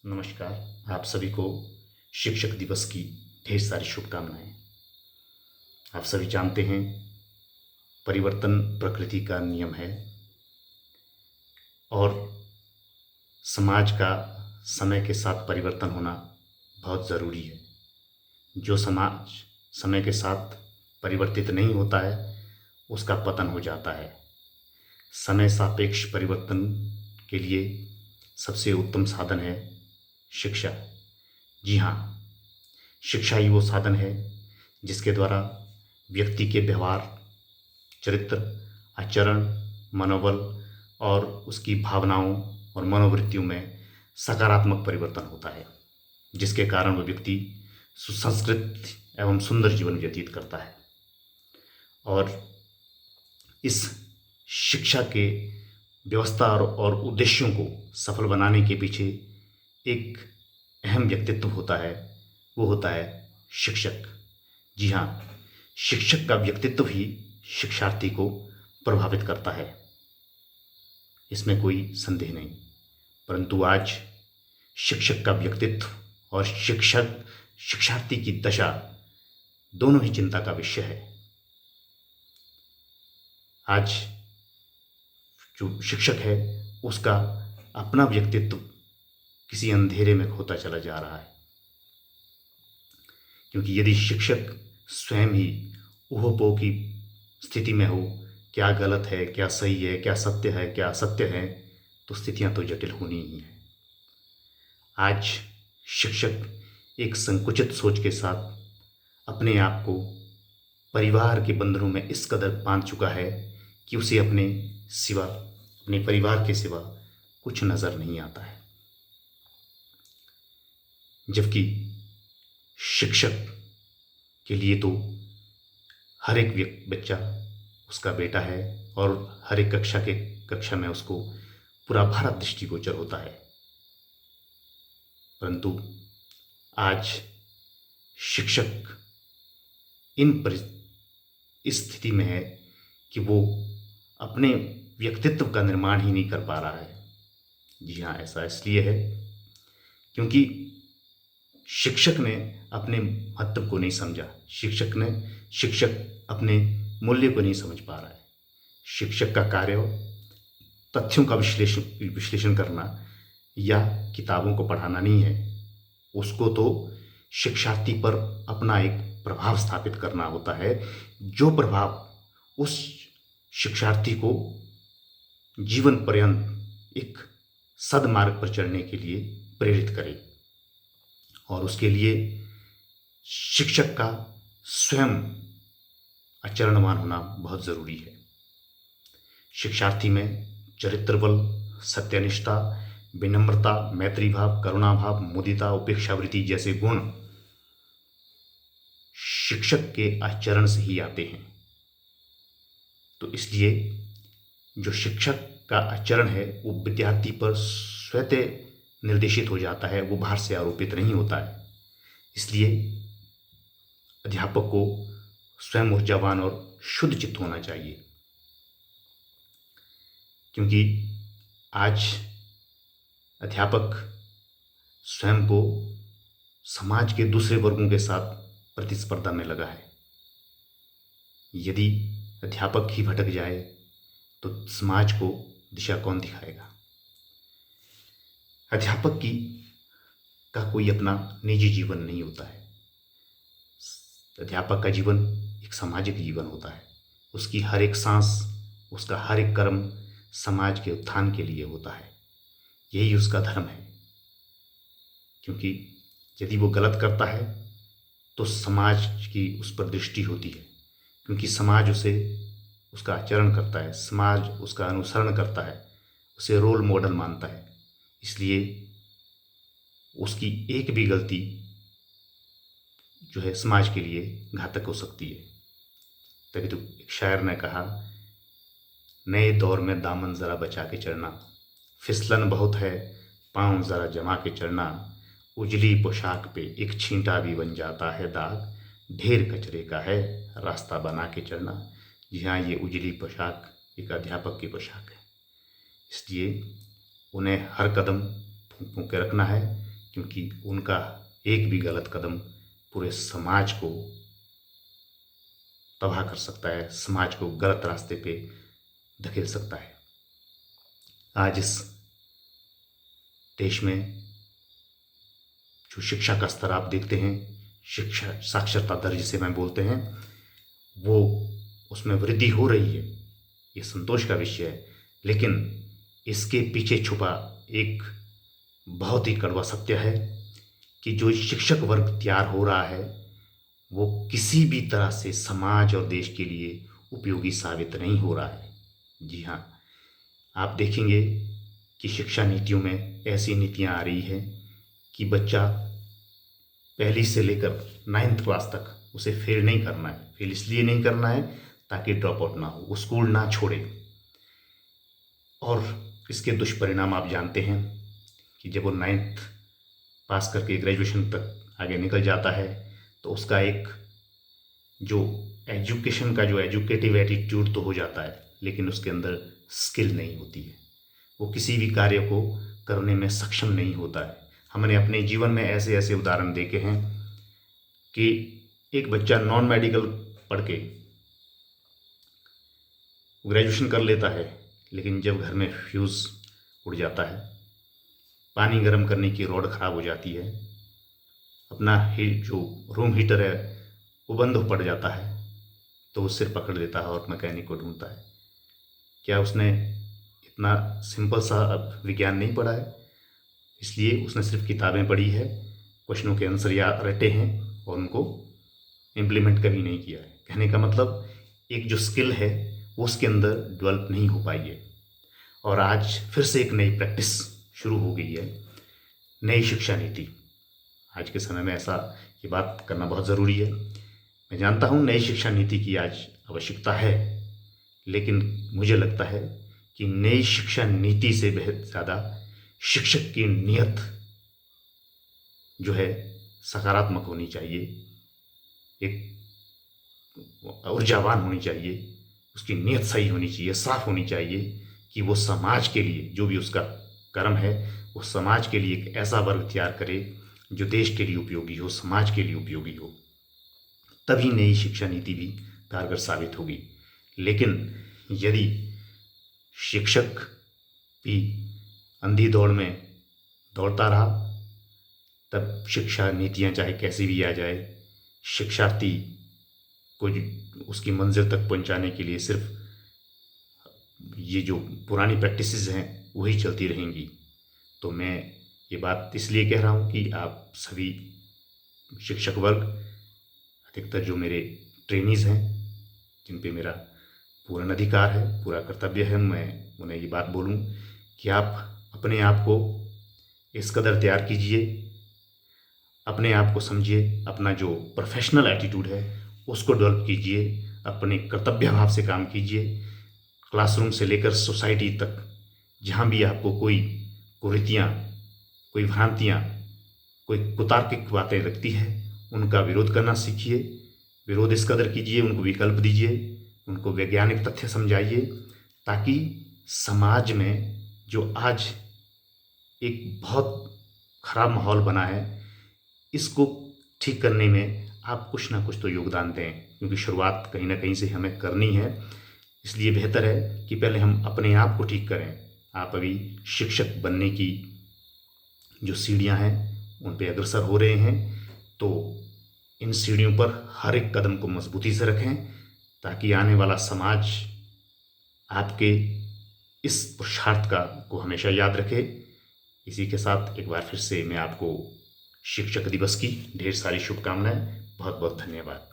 नमस्कार। आप सभी को शिक्षक दिवस की ढेर सारी शुभकामनाएं। आप सभी जानते हैं, परिवर्तन प्रकृति का नियम है और समाज का समय के साथ परिवर्तन होना बहुत ज़रूरी है। जो समाज समय के साथ परिवर्तित नहीं होता है, उसका पतन हो जाता है। समय सापेक्ष परिवर्तन के लिए सबसे उत्तम साधन है शिक्षा। जी हाँ, शिक्षा ही वो साधन है जिसके द्वारा व्यक्ति के व्यवहार, चरित्र, आचरण, मनोबल और उसकी भावनाओं और मनोवृत्तियों में सकारात्मक परिवर्तन होता है, जिसके कारण वह व्यक्ति सुसंस्कृत एवं सुंदर जीवन व्यतीत करता है। और इस शिक्षा के व्यवस्था और उद्देश्यों को सफल बनाने के पीछे एक अहम व्यक्तित्व होता है, वो होता है शिक्षक। जी हाँ, शिक्षक का व्यक्तित्व ही शिक्षार्थी को प्रभावित करता है, इसमें कोई संदेह नहीं। परंतु आज शिक्षक का व्यक्तित्व और शिक्षार्थी की दशा दोनों ही चिंता का विषय है। आज जो शिक्षक है, उसका अपना व्यक्तित्व किसी अंधेरे में खोता चला जा रहा है, क्योंकि यदि शिक्षक स्वयं ही ऊहपोह की स्थिति में हो, क्या गलत है, क्या सही है, क्या सत्य है, क्या असत्य है, तो स्थितियां तो जटिल होनी ही है। आज शिक्षक एक संकुचित सोच के साथ अपने आप को परिवार के बंधनों में इस कदर बांध चुका है कि उसे अपने परिवार के सिवा कुछ नज़र नहीं आता है। जबकि शिक्षक के लिए तो हर एक बच्चा उसका बेटा है और हर एक कक्षा में उसको पूरा भारत दृष्टिगोचर होता है। परंतु आज शिक्षक इस स्थिति में है कि वो अपने व्यक्तित्व का निर्माण ही नहीं कर पा रहा है। जी हाँ, ऐसा इसलिए है क्योंकि शिक्षक ने अपने महत्व को नहीं समझा। शिक्षक अपने मूल्य को नहीं समझ पा रहा है। शिक्षक का कार्य तथ्यों का विश्लेषण करना या किताबों को पढ़ाना नहीं है। उसको तो शिक्षार्थी पर अपना एक प्रभाव स्थापित करना होता है, जो प्रभाव उस शिक्षार्थी को जीवन पर्यंत एक सद्मार्ग पर चलने के लिए प्रेरित करे। और उसके लिए शिक्षक का स्वयं आचरणवान होना बहुत ज़रूरी है। शिक्षार्थी में चरित्र बल, सत्यनिष्ठा, विनम्रता, मैत्री भाव, करुणा भाव, मुदिता, उपेक्षावृत्ति जैसे गुण शिक्षक के आचरण से ही आते हैं। तो इसलिए जो शिक्षक का आचरण है वो विद्यार्थी पर स्वतः निर्देशित हो जाता है, वो बाहर से आरोपित नहीं होता है। इसलिए अध्यापक को स्वयं ऊर्जावान और शुद्ध चित्त होना चाहिए, क्योंकि आज अध्यापक स्वयं को समाज के दूसरे वर्गों के साथ प्रतिस्पर्धा में लगा है। यदि अध्यापक ही भटक जाए तो समाज को दिशा कौन दिखाएगा। अध्यापक का कोई अपना निजी जीवन नहीं होता है। अध्यापक का जीवन एक सामाजिक जीवन होता है। उसकी हर एक सांस, उसका हर एक कर्म समाज के उत्थान के लिए होता है। यही उसका धर्म है, क्योंकि यदि वो गलत करता है तो समाज की उस पर दृष्टि होती है, क्योंकि समाज उसका आचरण करता है, समाज उसका अनुसरण करता है, उसे रोल मॉडल मानता है। इसलिए उसकी एक भी गलती जो है समाज के लिए घातक हो सकती है। तभी तो एक शायर ने कहा, नए दौर में दामन ज़रा बचा के चढ़ना, फिसलन बहुत है पाँव ज़रा जमा के चढ़ना, उजली पोशाक पे एक छींटा भी बन जाता है दाग, ढेर कचरे का है रास्ता बना के चढ़ना। जी हाँ, ये उजली पोशाक एक अध्यापक की पोशाक है। इसलिए उन्हें हर कदम फूंक फूंक के रखना है क्योंकि उनका एक भी गलत कदम पूरे समाज को तबाह कर सकता है, समाज को गलत रास्ते पे धकेल सकता है। आज इस देश में जो शिक्षा का स्तर आप देखते हैं, शिक्षा साक्षरता दर जिसे मैं बोलते हैं, वो उसमें वृद्धि हो रही है, ये संतोष का विषय है। लेकिन इसके पीछे छुपा एक बहुत ही कड़वा सत्य है कि जो शिक्षक वर्ग तैयार हो रहा है वो किसी भी तरह से समाज और देश के लिए उपयोगी साबित नहीं हो रहा है। जी हाँ, आप देखेंगे कि शिक्षा नीतियों में ऐसी नीतियाँ आ रही हैं कि बच्चा पहली से लेकर 9th क्लास तक उसे फेल नहीं करना है। फेल इसलिए नहीं करना है ताकि ड्रॉप आउट ना हो, वो स्कूल ना छोड़े। और इसके दुष्परिणाम आप जानते हैं कि जब वो 9th पास करके ग्रेजुएशन तक आगे निकल जाता है तो उसका एक जो एजुकेशन का जो एजुकेटिव एटीट्यूड तो हो जाता है, लेकिन उसके अंदर स्किल नहीं होती है, वो किसी भी कार्य को करने में सक्षम नहीं होता है। हमने अपने जीवन में ऐसे ऐसे उदाहरण देखे हैं कि एक बच्चा नॉन मेडिकल पढ़ के ग्रेजुएशन कर लेता है, लेकिन जब घर में फ्यूज़ उड़ जाता है, पानी गर्म करने की रॉड ख़राब हो जाती है, अपना जो रूम हीटर है वो बंद हो पड़ जाता है, तो वो सिर पकड़ लेता है और मैकेनिक को ढूंढता है। क्या उसने इतना सिंपल सा विज्ञान नहीं पढ़ा है? इसलिए उसने सिर्फ किताबें पढ़ी है, क्वेश्चनों के आंसर याद रटे हैं और उनको इम्प्लीमेंट कभी नहीं किया है। कहने का मतलब एक जो स्किल है वो उसके अंदर डेवलप नहीं हो पाई है। और आज फिर से एक नई प्रैक्टिस शुरू हो गई है, नई शिक्षा नीति। आज के समय में ऐसा ये बात करना बहुत ज़रूरी है। मैं जानता हूँ नई शिक्षा नीति की आज आवश्यकता है, लेकिन मुझे लगता है कि नई शिक्षा नीति से बेहद ज़्यादा शिक्षक की नीयत जो है सकारात्मक होनी चाहिए, एक ऊर्जावान होनी चाहिए, उसकी नीयत सही होनी चाहिए, साफ होनी चाहिए कि वो समाज के लिए जो भी उसका कर्म है वो समाज के लिए एक ऐसा वर्ग तैयार करे जो देश के लिए उपयोगी हो, समाज के लिए उपयोगी हो। तभी नई शिक्षा नीति भी कारगर साबित होगी। लेकिन यदि शिक्षक भी अंधी दौड़ में दौड़ता रहा, तब शिक्षा नीतियाँ चाहे कैसी भी आ जाए, शिक्षार्थी को उसकी मंजिल तक पहुंचाने के लिए सिर्फ ये जो पुरानी प्रैक्टिसेस हैं वही चलती रहेंगी। तो मैं ये बात इसलिए कह रहा हूँ कि आप सभी शिक्षक वर्ग, अधिकतर जो मेरे ट्रेनीज़ हैं जिन पे मेरा पूर्ण अधिकार है, पूरा कर्तव्य है, मैं उन्हें ये बात बोलूँ कि आप अपने आप को इस कदर तैयार कीजिए, अपने आप को समझिए, अपना जो प्रोफेशनल एटीट्यूड है उसको डेवलप कीजिए, अपने कर्तव्य भाव से काम कीजिए। क्लासरूम से लेकर सोसाइटी तक जहाँ भी आपको कोई कुरीतियाँ, कोई भ्रांतियाँ, कोई कुतार्किक बातें लगती है, उनका विरोध करना सीखिए। विरोध इस कदर कीजिए, उनको विकल्प दीजिए, उनको वैज्ञानिक तथ्य समझाइए, ताकि समाज में जो आज एक बहुत ख़राब माहौल बना है इसको ठीक करने में आप कुछ ना कुछ तो योगदान दें, क्योंकि शुरुआत कहीं ना कहीं से हमें करनी है। इसलिए बेहतर है कि पहले हम अपने आप को ठीक करें। आप अभी शिक्षक बनने की जो सीढ़ियां हैं उन पे अग्रसर हो रहे हैं, तो इन सीढ़ियों पर हर एक कदम को मजबूती से रखें, ताकि आने वाला समाज आपके इस पुरुषार्थ को हमेशा याद रखे। इसी के साथ एक बार फिर से मैं आपको शिक्षक दिवस की ढेर सारी शुभकामनाएं। बहुत बहुत धन्यवाद।